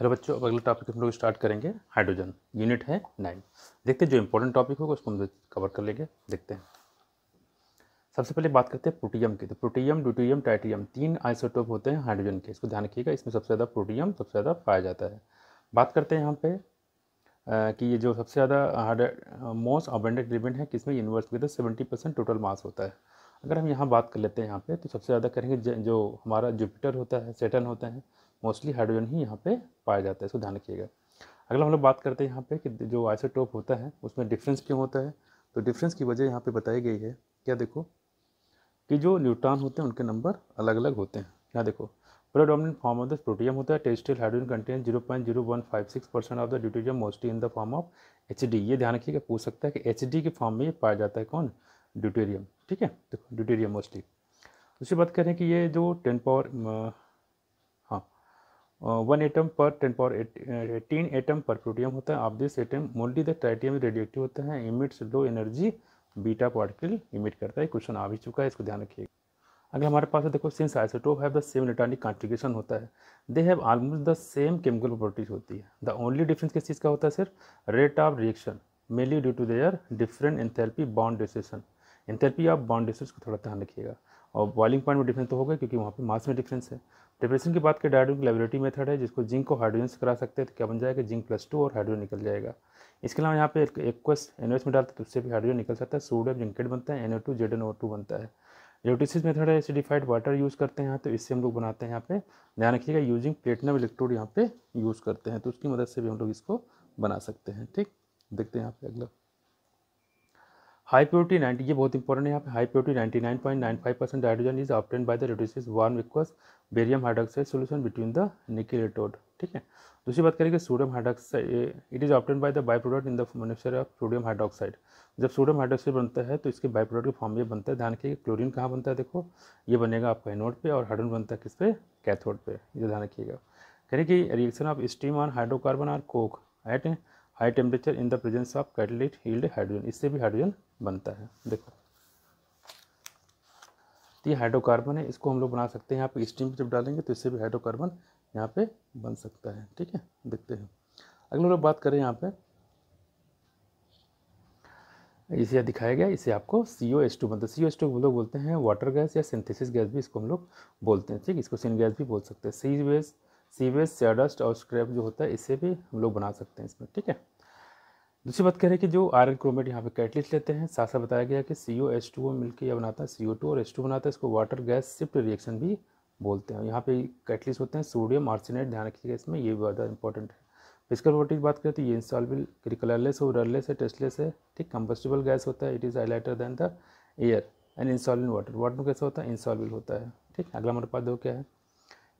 Hello बच्चों, अब अगला टॉपिक हम लोग स्टार्ट करेंगे। हाइड्रोजन यूनिट है 9। देखते हैं जो इंपॉर्टेंट टॉपिक होगा उसको हम कवर कर लेंगे। देखते हैं, सबसे पहले बात करते हैं प्रोटियम की। तो प्रोटियम, ड्यूटेरियम, ट्राइटियम 3 आइसोटोप होते हैं हाइड्रोजन के। इसको ध्यान रखिएगा, इसमें सबसे ज़्यादा प्रोटियम सबसे ज़्यादा पाया जाता है। बात करते हैं यहाँ पे कि ये जो सबसे ज़्यादा मोस्ट अबंडेंट एलिमेंट है किसमें, यूनिवर्स में, तो 70% टोटल मास होता है। अगर हम यहाँ बात कर लेते हैं यहाँ पे, तो सबसे ज़्यादा करेंगे जो हमारा जुपिटर होता है, सैटर्न होता है, मोस्टली हाइड्रोजन ही यहाँ पे पाया जाता है। इसको ध्यान रखिएगा। अगला हम लोग बात करते हैं यहाँ पे कि जो आइसोटोप होता है उसमें डिफरेंस क्यों होता है। तो डिफरेंस की वजह यहाँ पे बताई गई है। क्या देखो कि जो न्यूट्रॉन होते हैं उनके नंबर अलग अलग होते हैं। यहाँ देखो, predominant form of the protium होता है terrestrial hydrogen contain 0.0156% of the deuterium mostly in the form of HD। ये ध्यान रखिएगा, पूछ सकता है कि HD के फॉर्म में ये पाया जाता है कौन, ड्यूटेरियम। ठीक है, देखो ड्यूटेरियम मोस्टली। दूसरी बात करें कि ये जो 10 पावर 1 एटम पर 10 पावर 18 एटम पर प्रोटियम होता है। Of this atom only the tritium radioactive होता है, emits low energy beta particle emit करता है। क्वेश्चन आ भी चुका है, इसको ध्यान रखिएगा। अगर हमारे पास है, देखो, since isotope have the same electronic configuration होता है, they have almost the same chemical properties होती है। द ओनली डिफरेंस किस चीज़ का होता है, सिर्फ rate of reaction, mainly due to their different enthalpy bond distribution. Enthalpy of bond distribution को थोड़ा ध्यान रखिएगा। और बॉइलिंग पॉइंट में डिफरेंस तो होगा क्योंकि वहाँ पे मास में डिफरेंस है। प्रिपरेशन की बात करें, डायोडिक लेबोरेटरी मेथड है जिसको जिंक को हाइड्रोजन से करा सकते हैं, तो क्या बन जाएगा, जिंक +2 और हाइड्रोजन निकल जाएगा। इसके अलावा यहाँ पे एक्वस NOH में डालते हैं तो उससे भी हाइड्रोजन निकल सकता है। सोडियम जिंकेट बनता है, NO2 ZnO2 बनता है। इलेक्ट्रिसिस मेथड है, एसिडिफाइड वाटर यूज़ करते हैं यहाँ, तो इससे हम लोग बनाते हैं यहाँ पे। ध्यान रखिएगा, यूजिंग प्लेटिनम इलेक्ट्रोड यहाँ पे यूज़ करते हैं, तो उसकी मदद से भी हम लोग इसको बना सकते हैं। ठीक, देखते हैं यहाँ पे अगला हाई प्योरिटी 90। ये बहुत इंपॉर्टेंट है यहाँ पे। High purity 99.95% hydrogen is obtained by the reduces warm aqueous barium hydroxide solution between the nickel एटोड। ठीक है, दूसरी बात करेंगे sodium hydroxide, it is obtained by the byproduct in the manufacture of sodium hydroxide. जब sodium hydroxide बनता है तो इसके बाई प्रोडक्ट के फॉर्म में बनता है। ध्यान रखिएगा, क्लोरीन कहाँ बनता है, देखो ये बनेगा आपका एनोड पे, और हाइड्रोजन बनता है किस पे, कैथोड पे। ये ध्यान रखिएगा। करें कि reaction of steam on hydrocarbon और coke at high temperature in the presence of catalyst yield hydrogen, इससे भी हाइड्रोजन बनता है। देखो, तो ये हाइड्रोकार्बन है, इसको हम लोग बना सकते हैं यहाँ पे स्टीम जब डालेंगे तो इससे भी हाइड्रोकार्बन यहाँ पे बन सकता है। ठीक है, देखते हैं अगले लोग बात करें यहाँ पे, इसे दिखाया गया, इसे आपको CO H2 बनता है। CO H2 हम लोग बोलते हैं वाटर गैस या सिंथेसिस गैस भी इसको हम लोग बोलते हैं। ठीक, इसको सिन गैस भी बोल सकते हैं। सीवेज सैडस्ट और स्क्रैप जो होता है इससे भी हम लोग बना सकते हैं इसमें। ठीक है, दूसरी बात कह रहे हैं कि जो आयरन क्रोमेट यहाँ पे कैटलिस्ट लेते हैं, साथ साथ बताया गया कि CO H2O मिलकर यह बनाता है CO2 और H2 बनाता है। इसको वाटर गैस शिफ्ट रिएक्शन भी बोलते हैं। यहाँ पे कैटलिस्ट होते हैं सोडियम आर्सेनेट, ध्यान रखिएगा इसमें, ये भी ज़्यादा इंपॉर्टेंट है। फिजिकल प्रॉपर्टी की बात करें तो ये इंसॉल्युबल, कलरलेस और ररलेस है, टेस्टलेस है। ठीक, कंबस्टिबल गैस होता है, it is highlighter than the air and insoluble water. Water में कैसा होता है, इंसॉल्युबल होता है। ठीक, अगला हमारे पास देखो क्या है,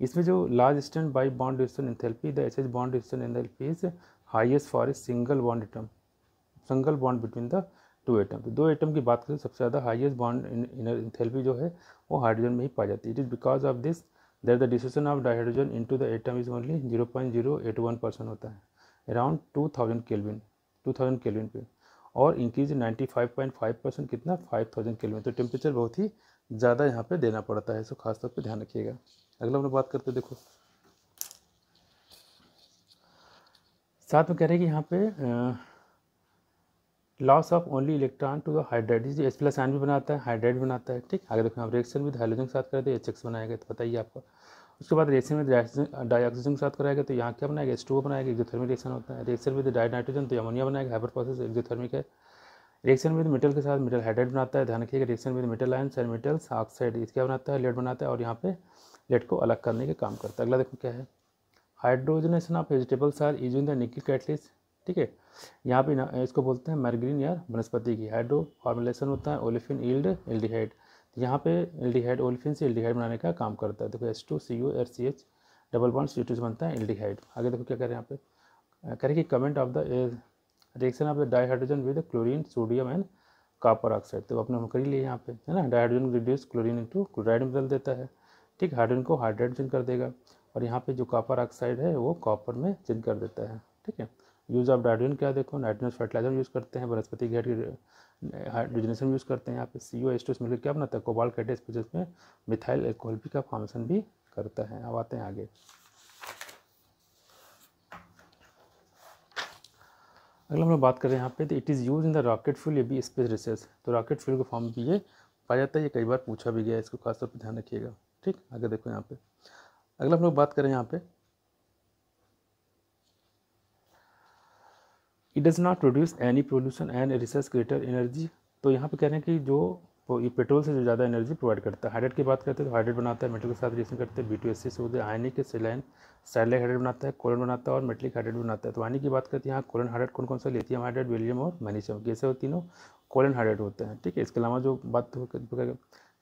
इसमें जो large distance by bond distance enthalpy, the HH bond distance enthalpy is highest for a single bond between the two atom. तो दो एटम की बात करें, सबसे ज़्यादा हाईएस्ट बॉन्ड इनर एंथैल्पी जो है वो हाइड्रोजन में ही पाई जाती है। It is because of this that the distribution of dihydrogen into the atom is only 0.081% होता है, अराउंड 2000 केल्विन पे, और इंक्रीज 95.5% कितना, 5000 केल्विन। तो टेम्परेचर बहुत ही ज़्यादा यहाँ पे देना पड़ता है, इसको खास तौर पे ध्यान रखिएगा। अगला हम लोग बात करते हैं, देखो साथ में कह रहे हैं कि यहाँ पे loss of only electron to the hydride, H+ ion भी बनाता है, हाइड्राइड बनाता है। ठीक, आगे देखो, आप रिएक्शन विद हाइड्रोजन के साथ करते हैं HX बनाएगा, तो बताइए आपको। उसके बाद रिएक्शन विद डाइऑक्सीजन के साथ कराएगा तो यहाँ क्या बनाएगा, H2O बनाएगा, एक्सोथर्मिक रिएक्शन होता है। रिएक्शन विद डाई नाइट्रोजन तो अमोनिया बनाएगा, हाइपर प्रोसेस एक्सोथर्मिक है। रिएक्शन विद मेटल के साथ मेटल हाइड्राइड बनाता है, ध्यान रखिएगा। Reaction with metal ions and metals oxide, ये क्या बनाता है, लेड बनाता है, और यहाँ पे लेड को अलग करने के काम करता है। अगला देखो क्या है, hydrogenation of vegetables are using the nickel catalyst. ठीक है, यहाँ पे इसको बोलते हैं मैर्ग्रीन या वनस्पति की। हाइड्रो फॉर्मुलेशन होता है ओलेफिन यील्ड एल्डिहाइड, तो यहाँ पे एल्डिहाइड ओलेफिन से एल्डिहाइड बनाने का काम करता है। देखो H2CO RCH double bond CO2 से बनता है एल्डिहाइड। आगे देखो क्या करें यहाँ पे, करें कि comment of the reaction of the dihydrogen with chlorine sodium and copper oxide. तो अपने हम कर ही लिए यहाँ पे, है ना। Dihydrogen reduce chlorine into chloride में बदल देता है। ठीक, हाइड्रोजन को हाइड्राइड चेंज कर देगा, और यहाँ पे जो कॉपर ऑक्साइड है वो कॉपर में चेंज कर देता है। ठीक है, यूज़ ऑफ हाइड्रोजन क्या देखो, नाइट्रोजन फर्टिलाइजर यूज़ करते हैं, वनस्पति गैस की हाइड्रोजनेशन यूज़ करते हैं। यहाँ पे CO H2 मिलकर क्या बनाता है, कोबाल्ट कैटाइस्ट प्रोसेस में मिथाइल एल्कोहल का फॉर्मेशन भी करता है। अब आते हैं आगे, अगला हम लोग बात करें यहाँ पे, तो it is use in the rocket fuel, ये भी स्पेस रिसर्च, तो रॉकेट फ्यूल के फॉर्म में भी ये पाया जाता है, ये कई बार पूछा भी गया है, इसको खासतौर पर ध्यान रखिएगा। ठीक, आगे देखो यहाँ पे। अगला हम लोग बात करें यहाँ पे, it does not produce any pollution and research greater energy, तो यहाँ पे कह रहे हैं कि जो वो ये पेट्रोल से जो ज़्यादा एनर्जी प्रोवाइड करता है। हाइड्रेट की बात करते हैं तो हाइड्रेट बनाता है, मेटल के साथ रिएक्शन करते हैं, B2SC से होते हैं, आयनिक सेलाइन सैटेलाइट हाइड्रेट बनाता है, कोलन बनाता है और मेटलिक हाइड्रेट बनाता है। तो आयनिक की बात करते हैं यहाँ कोलन हाइड्रेट कौन कौन सा, लिथियम हाइड्रेट, बेरिलियम और मैग्नीशियम, कैसे हो तीनों कोलन हाइड्रेट होते हैं। ठीक है, इसके अलावा जो बात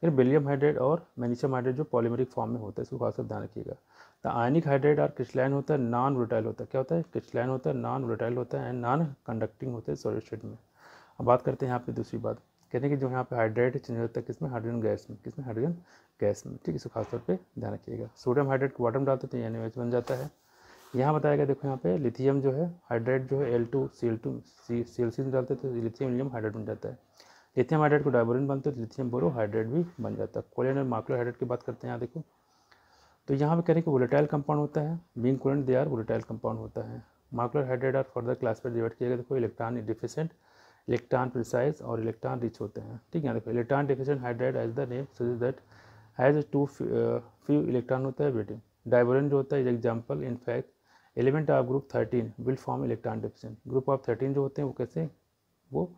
फिर बेरिलियम हाइड्रेट और मैग्नीशियम हाइड्रेट जो पॉलीमेरिक फॉर्म में होता है, इसको खास ध्यान रखिएगा। तो आयनिक हाइड्रेट और क्रिस्टलाइन होता है, नॉन वोलेटाइल होता है, क्या होता है, क्रिस्टलाइन होता है, नॉन वोलेटाइल होता है एंड नॉन कंडक्टिंग होते हैं सॉलिड स्टेट में। अब बात करते हैं यहाँ पे दूसरी बात, कहते हैं कि जो यहाँ पे हाइड्रेट चेंज होता है किसमें, हाइड्रोजन गैस में, किसमें, हाइड्रोजन गैस में। ठीक है, इसको खासतौर पे ध्यान रखिएगा। सोडियम हाइड्रेट को वाटर में डालते तो NaOH बन जाता है। यहाँ बताया गया, देखो यहाँ पे लिथियम जो है हाइड्रेट जो है Al2Cl2Cl में डालते तो लिथियम हाइड्रेट बन जाता है। लिथियम हाइड्रेट को डाइबोरिन बनते तो लिथियम बोरो हाइड्रेट भी बन जाता है। कोलेन और मार्कुलर हाइड्रेट की बात करते हैं यहाँ देखो, तो यहाँ पे कह रहे हैं कि वोलेटाइल कंपाउंड होता है, being covalent they are volatile compound होता है। Molecular hydrate are further class पर डिवाइड किया गया, देखो इलेक्ट्रॉन डिफिशिएंट, इलेक्ट्रॉन प्रिसाइज और इलेक्ट्रॉन रिच होते हैं। ठीक है, देखो electron deficient hydrate as the name suggest that has too few electron होता है वेटिंग। डाइबोरिन जो होता है example, in fact element of group 13 will form electron deficient. Group of 13 जो होते हैं वो कैसे, वो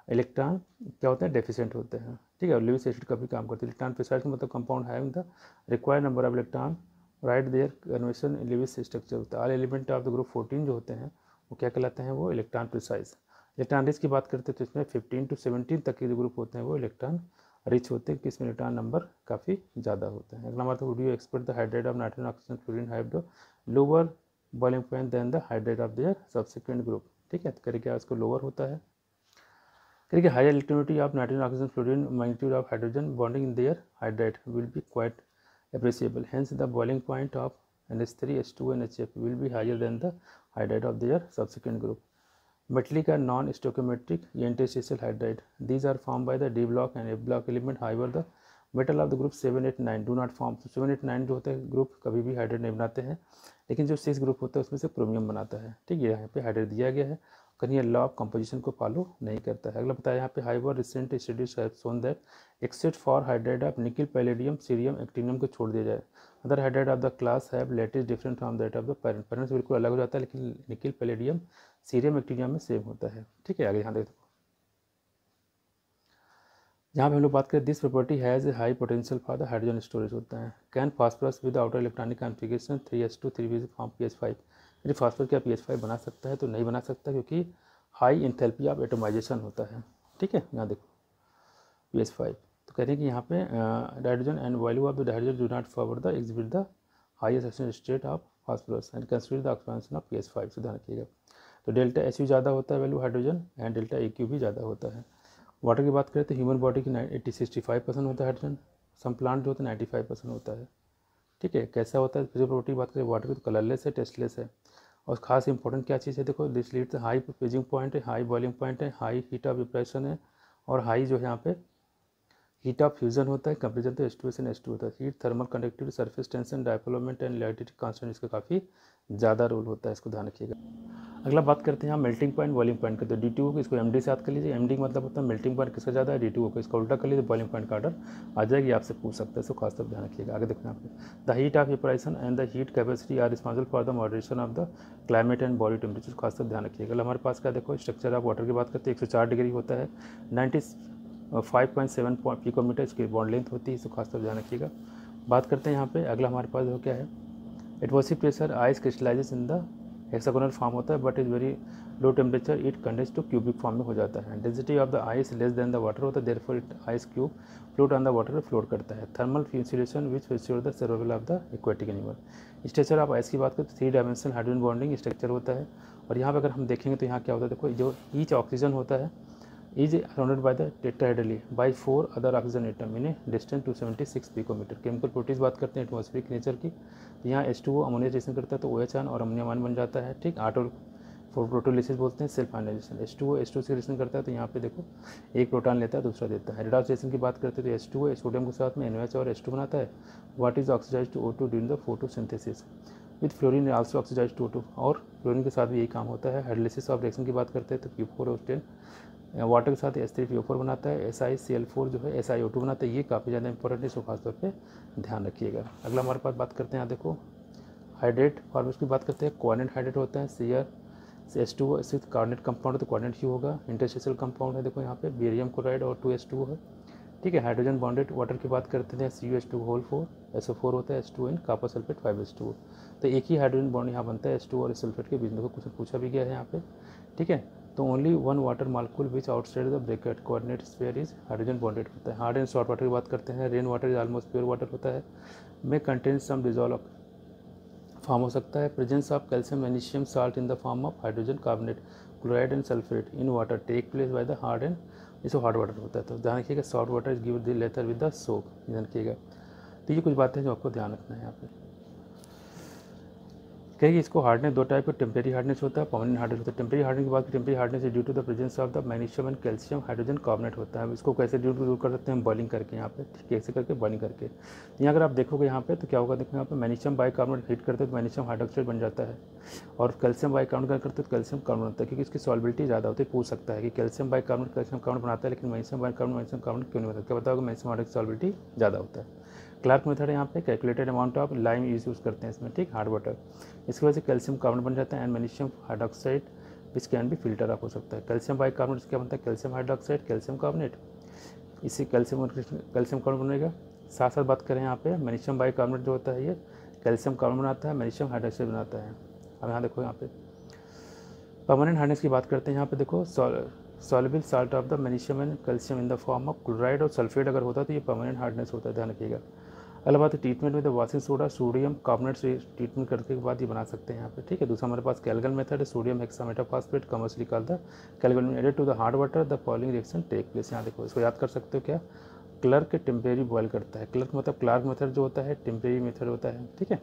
इलेक्ट्रॉन क्या होता है, डेफिशिएंट होते हैं। ठीक है, लेविस एसिड का भी काम करते हैं। इलेक्ट्रॉन प्रिसाइज मतलब compound having the required number of electron write their convention Lewis structure होता है। All element of the group 14 जो होते हैं वो क्या कहलाते हैं, वो इलेक्ट्रॉन प्रिसाइज। इलेक्ट्रॉन रिच की बात करते हैं तो इसमें 15 to 17 तक के जो ग्रुप होते हैं वो इलेक्ट्रॉन रिच होते हैं, कि इसमें इलेक्ट्रॉन नंबर काफ़ी ज़्यादा होते हैं। अगला मतलब, would you expect the hydrate of nitrogen oxygen fluorine have the lower boiling point than the hydrate of their subsequent group. ठीक है, तो करिए क्या उसको लोअर होता है, करिए higher electronity of nitrogen oxygen fluorine magnitude of hydrogen bonding in their hydrate will be quite appreciable, hence the boiling point of NH3 H2 and HF will be higher than the hydride of their subsequent group. Metallic and non-stoichiometric interstitial hydride, these are formed by the D block and F block element, however the metal of the group 7, 8, 9 do not form। 7, 8, 9 जो होता है group कभी भी hydrate नहीं बनाते हैं, लेकिन जो 6 ग्रुप होता है उसमें से क्रोमियम बनाता है। ठीक है, यहाँ पे हाइड्रेट दिया गया है, कहीं ये लॉ ऑफ कंपोजिशन को फॉलो नहीं करता है। अगला बताया यहाँ पे, however recent studies have shown that except for hydrate of nickel, palladium, cerium, actinium को छोड़ दिया जाए, other hydrate of the class have latest different from that of the parent. Parent से बिल्कुल अलग हो जाता है, लेकिन निकिल, पैलेडियम, सीरियम, एक्टिनियम में सेम होता है। ठीक है, आगे यहाँ देखो, जहाँ पे हम लोग बात करें, this property has a high potential for the hydrogen storage होता है। Can phosphorus with outer electronic configuration 3s2 3b form pH5, यदि फास्फोरस क्या pH5 बना सकता है, तो नहीं बना सकता, क्योंकि हाई इंथैल्पी ऑफ एटोमाइजेशन होता है। ठीक है, यहाँ देखो pH5, तो कह रहे हैं कि यहाँ पे hydrogen and value of the hydrogen do not forward the exhibit the highest oxygen state of phosphorus and consider the expansion of pH5, से ध्यान रखिएगा। तो डेल्टा SU ज़्यादा होता है value hydrogen, and delta AQ भी ज़्यादा होता है। वाटर की बात करें तो ह्यूमन बॉडी की 65% होता है हाइड्रोजन, सम प्लांट जो होता है 95% होता है। ठीक है, कैसा होता है, फिजिकल प्रॉपर्टी की बात करें वाटर की, तो कलरलेस है, टेस्टलेस है, और खास इंपॉर्टेंट क्या चीज़ है, देखो this leads high freezing point है, हाई बॉइलिंग पॉइंट है, हाई हीट ऑफ इप्रेशन है, और हाई जो है यहाँ पे हीट ऑफ फ्यूजन होता है, कंपेरिजन तो H2S and H2 होता है। Heat, thermal conductivity, surface tension, dipole moment and electricity constant, इसका काफ़ी ज़्यादा रोल होता है, इसको ध्यान रखिएगा। अगला बात करते हैं हम मेल्टिंग पॉइंट, बॉइलिंग पॉइंट का, तो D2 को इसको MD से याद कर लीजिए। MD का मतलब होता है मेल्टिंग पॉइंट किसका ज़्यादा है, D2 को, इसका उल्टा कर लीजिए, बॉइलिंग पॉइंट का ऑर्डर आ जाएगी, आपसे पूछ सकते हैं, इसको खास तौर ध्यान रखिएगा। आगे देखना आपको, the heat of evaporation and the heat capacity are responsible for the moderation of the climate and body temperature, खास तौर ध्यान रखिएगा। हमारे पास क्या देखो, स्ट्रक्चर ऑफ वाटर की बात करते हैं, 104 डिग्री होता है, 95.7 पिकोमीटर इसकी बॉन्ड लेंथ होती है, इसको खासतौर ध्यान रखिएगा। बात करते हैं यहाँ पे, अगला हमारे पास जो क्या है, atmospheric pressure, ice crystallises in the hexagonal form होता है, but is very low temperature it condense to cubic form में हो जाता है। Density of the ice less than the water होता है, therefore it ice cube float on the water float करता है। Thermal insulation which ensure the survival of the aquatic animal. Structure of ice की बात करें तो 3 डायमेंशनल हाइड्रोजन बॉन्डिंग स्ट्रक्चर होता है, और यहाँ पर अगर हम देखेंगे तो यहाँ क्या होता है, देखो जो ईच ऑक्सीजन होता है is surrounded by the tetrahedrally by 4 other oxygen atom in a distance 276 picometer। Chemical properties बात करते हैं एटमॉस्फेरिक नेचर की, तो यहाँ H2O अमोनिया रिएक्शन करता है तो OH आयन और अमोनिया आयन बन जाता है। ठीक, ऑटो प्रोटोलिसिस बोलते हैं, सेल्फ आयनाइजेशन। H2O H2 से रिएक्शन करता है, तो यहाँ पे देखो एक प्रोटॉन लेता है दूसरा देता है। रिडॉक्स रिएक्शन की बात करते हैं तो H2O सोडियम के साथ में NaOH और H2 बनाता है, what is oxidised to O2 during the photosynthesis. With fluorine also oxidise 2O2, और फ्लोरीन के साथ भी यही काम होता है। हाइड्रोलिसिस ऑफ रिएक्शन की बात करते हैं तो Q4O10 वाटर के साथ H3PO4 बनाता है, SiCl4 जो है SiO2 बनाता है। ये काफ़ी ज़्यादा इंपॉर्टेंट है, इसको खासतौर पे ध्यान रखिएगा। अगला हमारे पास बात करते हैं, यहाँ देखो हाइड्रेट फॉर्मेट की बात करते हैं। कोऑर्डिनेट हाइड्रेट होता है, Cr H2O सिर्फ कोऑर्डिनेट कंपाउंड है तो कोऑर्डिनेट ही होगा। इंटरस्टेशियल कंपाउंड है, देखो यहाँ पे बेरियम क्लोराइड और 2H2O है, ठीक है। हाइड्रोजन बॉन्डेड वाटर की बात करते हैं, CuH2 SO4 होता है, H2N कॉपर सल्फेट 5H2O। तो एक ही हाइड्रोजन बॉन्ड यहाँ बनता है H2 और सल्फेट के बीच में, कुछ पूछा भी गया है यहाँ पे, ठीक है। तो only one water molecule which outside the bracket coordinate sphere is hydrogen bonded होता है। हार्ड एंड सॉल्ट वाटर की बात करते हैं, rain water is almost pure water होता है, में कंटेन सम डिजॉल्व फॉर्म हो सकता है। Presence of calcium magnesium salt in the form of hydrogen carbonate chloride and sulphate in water take place by the hard and, इसको hard water होता है। तो ध्यान रखिएगा, salt water is give the lather with the soap, ध्यान रखिएगा। तो ये कुछ बातें हैं जो आपको ध्यान रखना है यहाँ पे। कहेगी इसको हार्डनेस दो टाइप का, टेम्परेरी हार्डनेस होता है, परमानेंट हार्डनेस होता है। टेम्परेरी हार्डनेस की बात की, temporary hardness is due to the presence of the magnesium and calcium hydrogen carbonate होता है। इसको कैसे दूर कर सकते हैं, बॉइलिंग करके, यहाँ पे कैसे करके बॉइलिंग करके। यहाँ अगर आप देखोगे यहाँ पे तो क्या होगा, देखो यहाँ पे मैग्नीशियम बाइकार्बोनेट हीट करते हैं तो मैग्नीशियम हाइड्रोक्साइड बन जाता है, और कैल्शियम बाइकार्बोनेट करते हैं तो कैल्शियम कार्बोनेट बनता है, क्योंकि इसकी सॉल्बिलिटी ज़्यादा होती है। पूछ सकता है कि कैल्शियम बाइकार्बोनेट कैल्शियम कार्बोनेट बनाता है, लेकिन मैग्नीशियम बाइकार्बोनेट मैग्नीशियम कार्बोनेट क्यों नहीं बनता, क्या बताओगे, मैग्नीशियम हाइड्रोक्साइड सॉल्बिलिटी ज़्यादा होता है। क्लार्क मेथड है यहाँ पे, calculated amount of lime use करते हैं इसमें, ठीक, हार्ड वाटर। इसकी वजह से कैल्शियम कार्बोनेट बन जाता है and magnesium hydroxide which can भी फिल्टर अप हो सकता है। कैल्शियम बाइकार्बोनेट क्या बनता है, कैल्शियम हाइड्रोक्साइड कैल्शियम कार्बोनेट, इसी कैल्शियम कार्बोनेट बनेगा। साथ साथ बात करें यहाँ पे मैग्नीशियम बाइकार्बोनेट जो होता है ये कैल्शियम कार्बोनेट बनाता है, मैग्नीशियम हाइड्रोक्साइड बनाता है। अब यहाँ देखो, यहाँ पे परमानेंट हार्डनेस की बात करते हैं, यहाँ पे देखो soluble salt of the magnesium and calcium in the form of chloride और सल्फेट अगर होता है तो ये परमानेंट हार्डनेस होता है, ध्यान रखिएगा। अगला बात है ट्रीटमेंट में the washing soda, sodium carbonate से ट्रीटमेंट करने के बाद ये बना सकते हैं यहाँ पे, ठीक है। दूसरा हमारे पास कैलगल मेथड है, sodium hexametaphosphate commercially called the Calgon added to the hard water the following reaction take place. यहाँ देखो, इसको याद कर सकते हो क्या, क्लर्क टेम्परेरी बॉयल करता है। क्लर्क मतलब क्लार्क मेथड जो होता है टेम्परेरी मेथड होता है, ठीक है,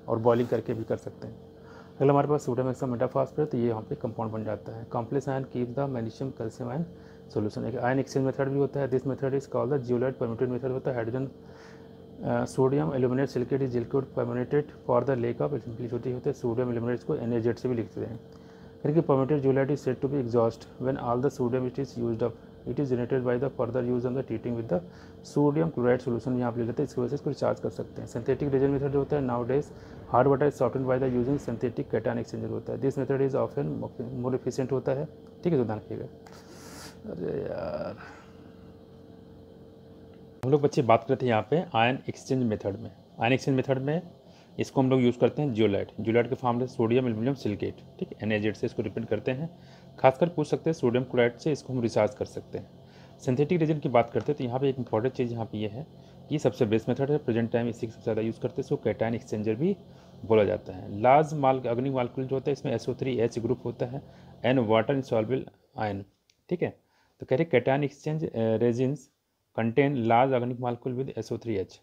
और बॉइलिंग करके भी कर सकते हैं। अगला हमारे पास सोडियम हेक्सामेटाफॉस्फेट, तो ये यहाँ पे कंपाउंड बन जाता है। Complex ion keep the magnesium calcium ion solution. एक आयन एक्सचेंज मेथड भी होता है, this method is called the zeolite permutit method होता है। Hydrogen sodium aluminate silicate is liquid permutit for the lake of simplicity होते हैं। Sodium aluminate को NaZ से भी लिखते हैं। फिर कि permutit zeolite is said to be exhaust when all the sodium it is used up, it is generated by the further use on the treating with the sodium chloride solution. यहाँ आप ले लेते हैं, इसकी वजह से इसको रिचार्ज कर सकते हैं। सिंथेटिक रेजन मेथड जो होता है, now days hard water is soften by the using synthetic cation exchanger होता है। This method is often more efficient होता है, ठीक है, तो ध्यान रखिएगा। अरे यार, हम लोग बच्चे बात करते हैं यहाँ पे आयन एक्सचेंज मेथड में। आयन एक्सचेंज मेथड में इसको हम लोग यूज़ करते हैं जियोलाइट। जियोलाइट के फॉर्म में सोडियम एल्यूमिनियम सिलिकेट, ठीक है, NaZ से इसको रिपेंड करते हैं। खासकर पूछ सकते हैं सोडियम क्लोराइड से इसको हम रिचार्ज कर सकते हैं। सिंथेटिक रेजन की बात करते हैं तो यहाँ पे एक इंपॉर्टेंट चीज़ यहाँ पे ये है कि सबसे बेस्ट मेथड है, प्रेजेंट टाइम इसी सबसे ज़्यादा यूज़ करते हैं, इसको कैटायन एक्सचेंजर भी बोला जाता है। लार्ज अग्नि मालिक्यूल जो होता है इसमें SO3H ग्रुप होता है एंड वाटर इंसॉल्युबल आयन, ठीक है। तो कह रहे cation exchange resins contain large organic molecule with SO3H।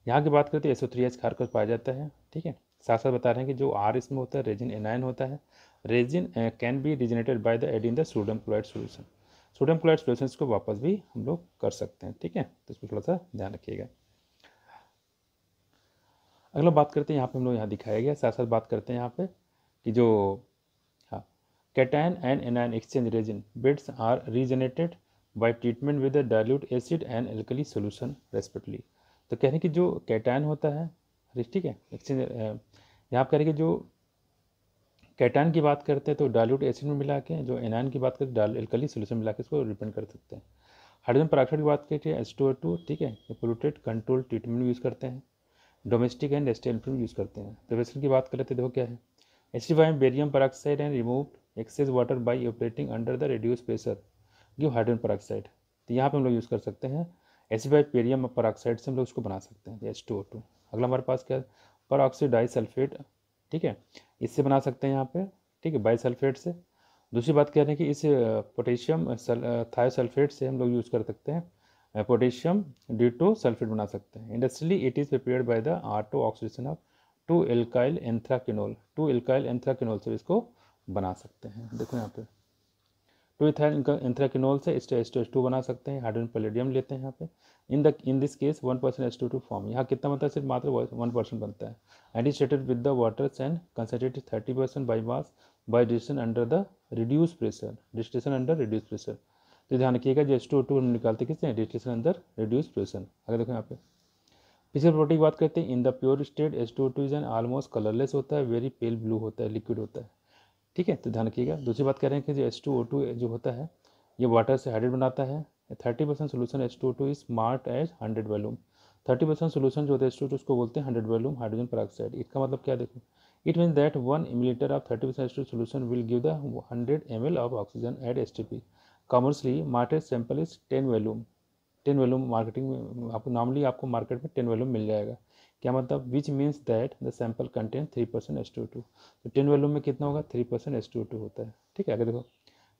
यहाँ की बात करते हैं SO3H हर कर पाया जाता है, ठीक है। साथ साथ बता रहे हैं कि जो R इसमें होता है रेजिन एनायन होता है। Resin can be regenerated by the add in the sodium chloride solution. Sodium chloride solution को वापस भी हम लोग कर सकते हैं, ठीक है, तो इसमें थोड़ा सा ध्यान रखिएगा। अगला बात करते हैं यहाँ पे हम लोग यहाँ दिखाया गया, साथ साथ बात करते हैं यहाँ पे कि जो हाँ cation and anion exchange resin bits are regenerated by treatment with the dilute acid and alkali solution respectively. तो कह रहे हैं कि जो कैटायन होता है, ठीक है, एक्सचेंज यहाँ आप कह रहे हैं कि जो कैटायन की बात करते हैं तो डाइल्यूट एसिड में मिला के, जो एनायन की बात करते हैं एल्कली सोल्यूशन मिला के इसको रिपेंड कर सकते हैं। हाइड्रोजन पेरोक्साइड की बात करते हैं H2O2, ठीक है, पोल्यूटेड कंट्रोल ट्रीटमेंट में यूज़ करते हैं। डोमेस्टिक एंड इंडस्ट्रियल में यूज़ करते हैं। प्रिपरेशन की बात करें तो देखो क्या है, acidify barium peroxide and remove excess water bye operating under the reduce pressure give hydrogen peroxide. तो यहाँ पे हम लोग यूज़ कर सकते हैं एसिडिफाई बेरियम पेरोक्साइड से हम लोग उसको बना सकते हैं H2O2। अगला हमारे पास क्या है, पेरोक्साइड डाइसल्फेट, ठीक है, इससे बना सकते हैं यहाँ पे, ठीक है, बाइसल्फेट से। दूसरी बात कह रहे हैं कि इस पोटेशियम थायोसल्फेट से हम लोग यूज़ कर सकते हैं पोटेशियम डिटो सल्फेट बना सकते हैं। Industrially it is prepared by the auto oxidation of two alkyl anthraquinol. Two alkyl anthraquinol से इसको बना सकते हैं। देखो यहाँ पे 2 इथाइल एंथ्राकिनोल से H2 बना सकते हैं, हाइड्रोजन पैलेडियम लेते हैं यहाँ पे। In this case 1% H2 form, यहाँ कितना बनता है, सिर्फ मात्र 1% बनता है। And is stated with the water and concentrated 30% by mass by distillation under the reduce pressure, distillation under reduce pressure. तो ध्यान रखिएगा जो H2O2 हम निकालते किससे, डिस्टिलेशन अंडर रिड्यूस प्रेशर। अगर देखो यहाँ पे पिछले प्रॉपर्टी की बात करते हैं, in the pure state H2O2 is an almost colourless होता है, वेरी पेल ब्लू होता है, लिक्विड होता है। ठीक है, तो ध्यान रखिएगा। दूसरी बात कह रहे हैं कि जो H2O2 जो होता है ये वाटर से हाइड्रेट बनाता है। 30% solution H2O2 is marked as 100 volume. 30% solution जो होता है H2O2 उसको बोलते हैं 100 वॉल्यूम हाइड्रोजन पेरोक्साइड। इसका मतलब क्या देखो, it mean that 1 millilitre of 30% H2 solution will give the 100 ml of oxygen at STP। Commercially market sample is 10 volume. 10 volume marketing में आपको नॉर्मली आपको मार्केट में 10 वॉल्यूम मिल जाएगा। क्या मतलब, which means that the sample contain 3% H2O2। तो 10 volume में कितना होगा, 3% H2O2 होता है। ठीक है, आगे देखो,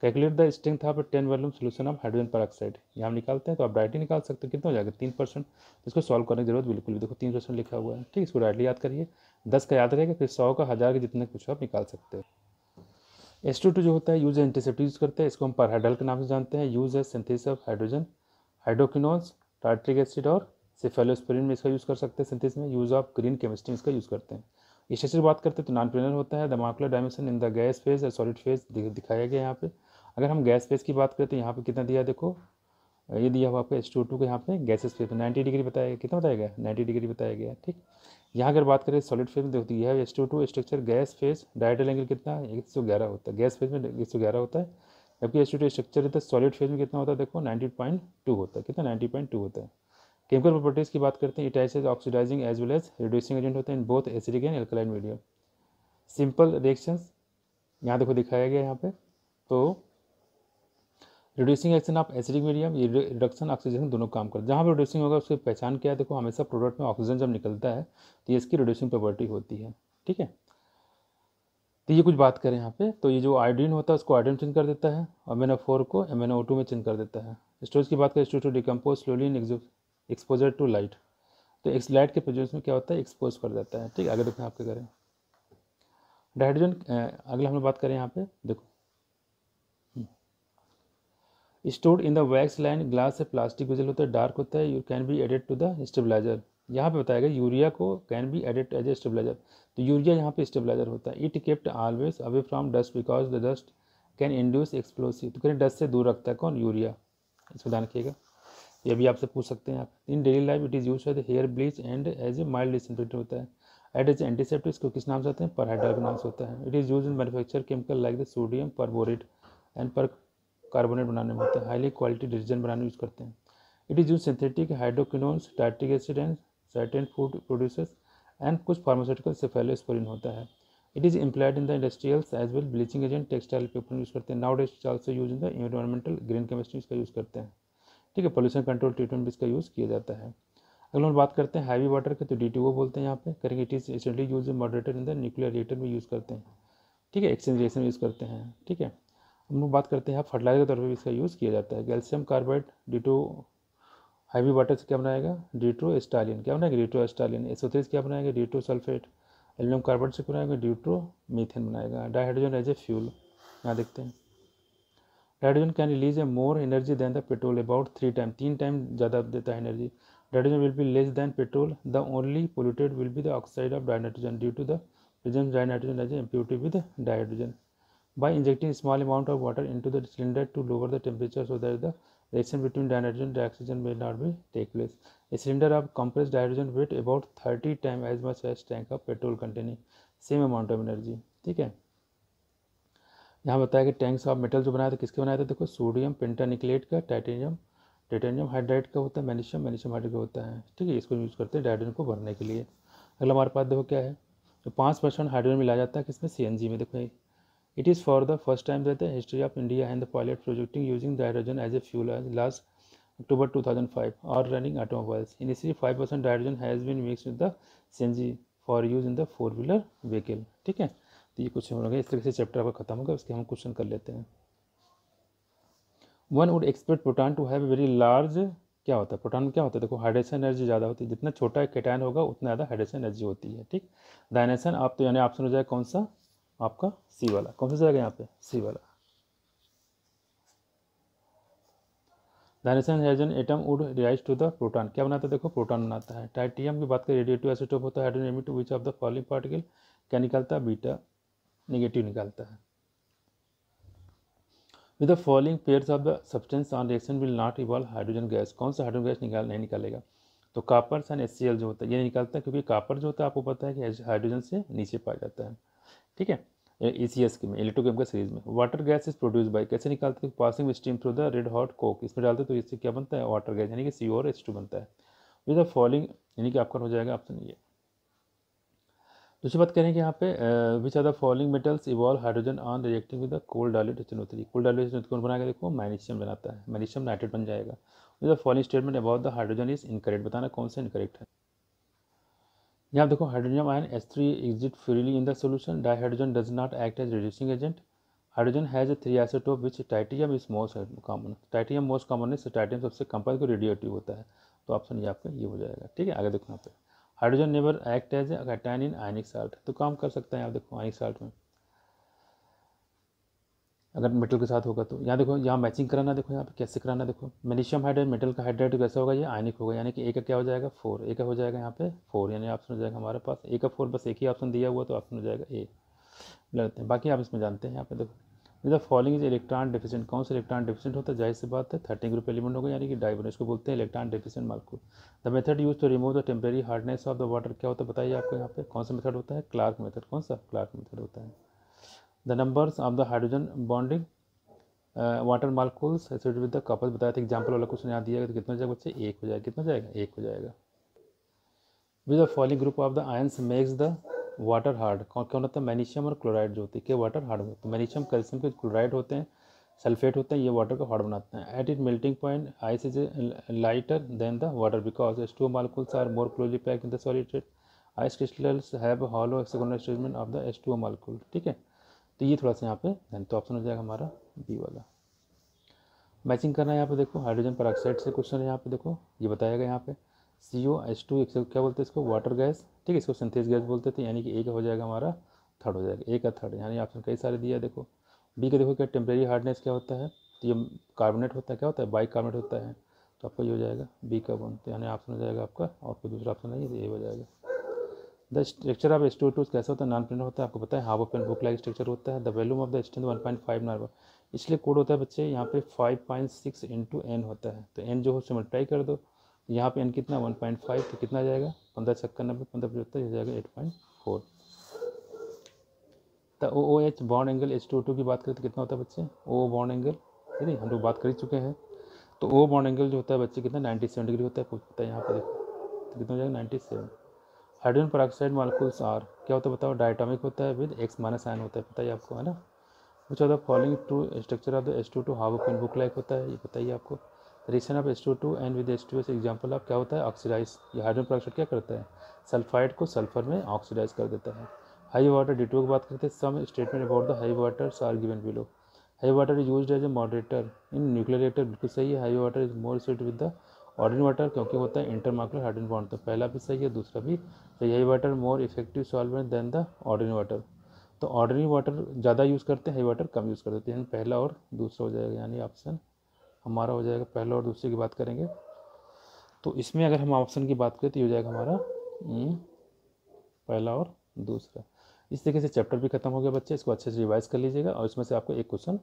calculate the strength of 10 volume solution of hydrogen peroxide. यहाँ हम निकालते हैं तो आप डायरेक्टली निकाल सकते हैं, कितना हो जाएगा 3%। इसको सॉल्व करने की जरूरत बिल्कुल भी, देखो 3% लिखा हुआ है। ठीक, इसको डायरेक्टली याद करिए, 10 का याद रहेगा, फिर 100 का 1000 के जितने कुछ आप निकाल सकते हैं। H2O2 जो होता है यूज एंटीसेप्टिक यूज करते हैं, इसको हम परहाइड्रल के नाम से जानते हैं। यूज है synthesis of hydrogen, hydroquinones, tartaric acid और सेफेलोस्पिरिन में इसका यूज़ कर सकते हैं सिंथेसिस में। यूज़ ऑफ ग्रीन केमिस्ट्री में इसका यूज़ करते हैं। स्ट्रक्चर की बात करते हैं तो नॉन प्लेनर होता है। The molecular dimension in the gas phase और सॉलिड फेज दिखाया गया यहाँ पे। अगर हम गैस फेज की बात करें तो यहाँ पे कितना दिया, देखो ये दिया हुआ आपको H2O2 के यहाँ पे गैसेस फेज में 90 डिग्री बताया गया, कितना बताया गया 90 डिग्री बताया गया। ठीक, यहाँ अगर बात करें सॉलिड फेज में देखो यह है H2O2 structure gas phase, direct angle कितना 111 होता है, गैस फेज में 111 होता है। जबकि H2O2 स्ट्रक्चर रहता है सॉलिड फेज में कितना होता है, देखो 90.2 होता है, कितना 90.2 होता है। केमिकल प्रॉपर्टीज़ की बात करते हैं, it as oxidising as well as reducing agent होते हैं in both acidic and alkaline medium. Simple reactions यहाँ देखो दिखाया गया यहाँ पे। तो reducing action of acidic medium, ये रिडक्शन ऑक्सीजन दोनों काम करते हैं। जहाँ पर रिड्यूसिंग होगा उसकी पहचान क्या है, देखो हमेशा प्रोडक्ट में ऑक्सीजन जब निकलता है तो ये इसकी रिड्यूसिंग प्रॉपर्टी होती है। ठीक है, तो ये कुछ बात करें यहाँ पे, तो ये जो आयोडीन होता है उसको आयोडीन चेंज कर देता है, MnO4 को MnO2 में चेंज कर देता है। स्टोरेज की बात करें H2O2 decompose slowly in exposure to light, तो एक्स लाइट के प्रेजेंस में क्या होता है, एक्सपोज कर देता है। ठीक, आगे देखो आप क्या करें। हाइड्रोजन अगला हम लोग बात करें यहाँ पे, देखो stored in the wax line glass से प्लास्टिक वेजल होता है, डार्क होता है, you can be added to the stabiliser. यहाँ पे बताया गया यूरिया को can be added as a stabiliser, तो यूरिया यहाँ पे स्टेबलाइजर होता है। It kept always away from dust because the dust can induce explosive, तो कहीं डस्ट से दूर रखता है कौन, यूरिया। इसको ध्यान रखिएगा, ये भी आपसे पूछ सकते हैं आप। In daily life it is use as hair bleach and as a mild disinfectant होता है। एड एज एंटीसेप्टिक इसको किस नाम से आते हैं, परहाइड्रल के नाम से होता है। It is use in manufacture chemical like the sodium perborate and पर कार्बोनेट बनाने में होता है। हाईली क्वालिटी डिटर्जेंट बनाने में यूज करते हैं। It is use synthetic hydroquinones, tartaric acid and certain food producers and कुछ फार्मास्यूटिकल सेफेलोस्पोरिन होता है। It is implied in the industrials as well, bleaching agent, textile paper use करते हैं। Nowadays also use in the environmental green chemistry इसका use करते हैं। ठीक है, पोल्यूशन कंट्रोल ट्रीटमेंट भी इसका यूज़ किया जाता है। अगर हम बात करते हैं हैवी वाटर के तो D2O बोलते हैं यहाँ पे करेंगे। It is recently use moderator in the nuclear reactor में यूज़ करते हैं। ठीक है, एक्सचेंज रिएक्शन में यूज़ करते हैं। ठीक है, हम लोग बात करते हैं फर्टिलाइजर के तौर पर भी इसका यूज़ किया जाता है। Calcium carbide D2 heavy water से क्या बनाएगा, D2 क्या बनाएगा, D2 SO3 क्या बनाएगा, D2 सल्फेट। एल्यूमिनियम कार्बाइड से बनाएगा D2 मीथेन बनाएगा। डाइहाइड्रोजन एज ए फ्यूल, यहाँ देखते हैं hydrogen can release a more energy than the petrol, about 3 time ज़्यादा देता है energy. Hydrogen will be less than petrol, the only polluted will be the oxide of dinitrogen due to the presence dinitrogen as a impurity with dihydrogen. By injecting small amount of water into the cylinder to lower the temperature so that the reaction between dinitrogen and oxygen may not be take place. A cylinder of compressed hydrogen weight about 30 times as much as tank of petrol containing same amount of energy. ठीक है, यहाँ बताया कि tanks of metal जो बनाया था किसके बनाया था, देखो सोडियम पेंटानिकलेट का, टाइटेनियम हाइड्राइड का होता है, मैग्नीशियम हाइड्राइड का होता है। ठीक है, इसको यूज़ करते हैं हाइड्रोजन को भरने के लिए। अगला हमारे पास देखो क्या है, तो 5% हाइड्रोजन मिलाया जाता है किसमें, CNG में। देखो it is for the first time that the history of India and the pilot projecting using the hydrogen as a fuel last October 2005 और running automobiles. Initially 5% hydrogen has been mix with the CNG for use in the four wheeler vehicle. ठीक है, तो ये कुछ हम लोग इस तरीके से चैप्टर आपका खत्म होगा, उसके हम क्वेश्चन कर लेते हैं। One would expect proton to have very large, क्या होता है प्रोटॉन में क्या होता है, देखो हाइड्रेशन एनर्जी ज़्यादा होती है, जितना छोटा कैटायन होगा उतना ज़्यादा हाइड्रेशन एनर्जी होती है। ठीक, डायनेशन आप तो यानी ऑप्शन हो जाएगा कौन सा आपका, C वाला। कौन सा जाएगा यहाँ पे, C वाला। The hydrogen hydrogen atom would rise to the proton, क्या बनाता है देखो प्रोटॉन बनाता है। ट्राइटियम की बात करें रेडिएटिव आइसोटोप होता है, hydrogen emit which of the following particle क्या निकलता है, बीटा नेगेटिव निकलता है। With the following pairs of the substance on reaction will not evolve hydrogen gas, कौन सा हाइड्रोजन गैस नहीं निकालेगा, तो कापर एंड HCl जो होता है ये निकलता है, क्योंकि कापर जो होता है आपको पता है कि हाइड्रोजन से नीचे पाया जाता है, ठीक है, ECS में इलेक्ट्रोकेमिकल सीरीज में। Water gas is produce by, कैसे निकालते हैं, passing steam through the red hot Coke, इसमें डालते तो इससे क्या बनता है वाटर गैस, यानी कि CO और H2 बनता है। विद द फॉलोइंग, यानी कि आपका हो जाएगा ऑप्शन ये। दूसरी बात करें कि यहाँ पे which are the following metals evolve hydrogen on reacting with the cold dilute HNO3, cold dilute HNO3 कौन बनाएगा देखो मैग्नीशियम बनाता है, मैग्नीशियम नाइट्रेट बन जाएगा। With the following statement about the hydrogen is incorrect, बताना कौन सा इनकरेक्ट है। यहाँ देखो hydrogen ion H3 exist freely in the solution, dihydrogen does not act as reducing agent, hydrogen has a 3 isotope which tritium is most common, tritium most common है, tritium सबसे compound को radioactive होता है, तो option ये आपका ये हो जाएगा, ठीक है। आगे देखो यहाँ पे hydrogen never act as a cation in ionic salt, तो काम कर सकता है आप देखो आयनिक साल्ट में अगर मेटल के साथ होगा तो। यहाँ देखो यहाँ मैचिंग कराना, देखो यहाँ पे कैसे कराना, देखो मैग्नीशियम हाइड्रेट मेटल का हाइड्रेट कैसा होगा, ये आयनिक होगा, यानी कि ए का क्या हो जाएगा 4, ए का हो जाएगा यहाँ पे 4, यानी ऑप्शन हो जाएगा हमारे पास ए का 4, बस एक ही ऑप्शन दिया हुआ तो ऑप्शन हो जाएगा ए लेते हैं, बाकी आप इसमें जानते हैं। यहाँ पे देखो the following is electron deficient, कौन सा इलेक्ट्रॉन डेफिशिएंट होता है, जाहिर सी बात है 13 ग्रुप एलिमेंट होगा, यानी कि डाइबोन, इसको बोलते हैं electron deficient molecule. The method use to remove the temporary hardness of the water, क्या होता है बताइए आपको, यहाँ पे कौन सा मेथड होता है, क्लार्क मेथड, कौन सा क्लार्क मेथड होता है। The numbers of the hydrogen bonding water molecules associated with the couple, बताया था एग्जाम्पल वाला क्वेश्चन यहाँ दिया गया, तो कितना हो जाएगा बच्चे, एक हो जाएगा, कितना हो जाएगा, एक हो जाएगा। With the following group of the ions makes the water hard, कौन होता है, मैग्नीशियम और क्लोराइड जो होती है, क्या वाटर हार्ड होता है, मैग्नीशियम कैल्शियम के क्लोराइड होते हैं, सल्फेट होते हैं, ये वाटर को हार्ड बनाते हैं। At it melting point ice is lighter than the water because H2O molecules are more closely packed in the solid state, ice crystals have hollow hexagonal statement of the H2O molecule, ठीक है, तो ये थोड़ा सा यहाँ पे तो option हो जाएगा हमारा बी वाला। मैचिंग करना है यहाँ पे देखो, हाइड्रोजन पेरोक्साइड से क्वेश्चन है यहाँ पे देखो, ये बताया गया यहाँ पे COH2 क्या बोलते हैं इसको, वाटर गैस, ठीक है, इसको सिंथेस गैस बोलते थे, यानी कि ए का हो जाएगा हमारा थर्ड हो जाएगा, ए का थर्ड, यानी ऑप्शन कई सारे दिया देखो। बी का देखो क्या टेम्परेरी हार्डनेस क्या होता है, तो ये कार्बोनेट होता है, क्या होता है बाइक कार्बोनेट होता है, तो आपका ये हो जाएगा बी का वन, तो यानी ऑप्शन हो जाएगा आपका, और कोई दूसरा ऑप्शन नहीं है, ये हो जाएगा। द स्ट्रक्चर ऑफ H2O2 कैसा होता है, नॉन प्लेनर होता है, आपको पता है half pen book like structure होता है। The volume of the strength 1.5 normal, इसलिए कोड होता है बच्चे यहाँ पे 5.6 इंटू एन होता है, तो एन जो हो उससे मल्टीप्लाई कर दो, यहाँ पे एन कितना 1.5, तो कितना आ जाएगा 15 छक्का 90 15 75 हो जाएगा 8.4। तो OOH बॉन्ड एंगल H2O2 की बात करें तो कितना होता है बच्चे, O बॉन्ड एंगल, नहीं हम लोग बात कर ही चुके हैं, तो O बॉन्ड एंगल जो होता है बच्चे कितना 97 डिग्री होता है, पता है यहाँ पे देखो, तो कितना हो जाएगा 97। हाइड्रोजन पेरोक्साइड मॉलिक्यूल्स आर क्या होता है बताओ, डायटोमिक होता है विद X- आयन होता है, बताइए आपको, है ना। कुछ of the following two structure of the H2O2 half pen book like होता है, ये बताइए आपको। Reaction of H2O2 and with H2O example of क्या होता है, ऑक्सीडाइज, ये हाइड्रोजन पेरोक्साइड क्या करता है, सल्फाइड को सल्फर में ऑक्सीडाइज कर देता है। हाई वाटर D2O की बात करते हैं, some statement about the high waters are given below. High water is used as a moderator in nuclear reactor, बिल्कुल सही है, high water is more suited with the ordinary water, क्योंकि होता है इंटरमॉलिक्यूलर हाइड्रोजन बॉन्ड, तो पहला भी सही है दूसरा भी, तो high water more effective solvent than the ordinary water, तो ऑर्डिनरी वाटर ज़्यादा यूज़ करते हैं, हाई वाटर कम यूज़ कर देते हैं, पहला और दूसरा हो जाएगा, यानी ऑप्शन हमारा हो जाएगा, पहला और दूसरे की बात करेंगे तो इसमें अगर हम ऑप्शन की बात करें तो ये हो जाएगा हमारा पहला और दूसरा। इस तरीके से चैप्टर भी खत्म हो गया बच्चे, इसको अच्छे से रिवाइज कर लीजिएगा और इसमें से आपको एक क्वेश्चन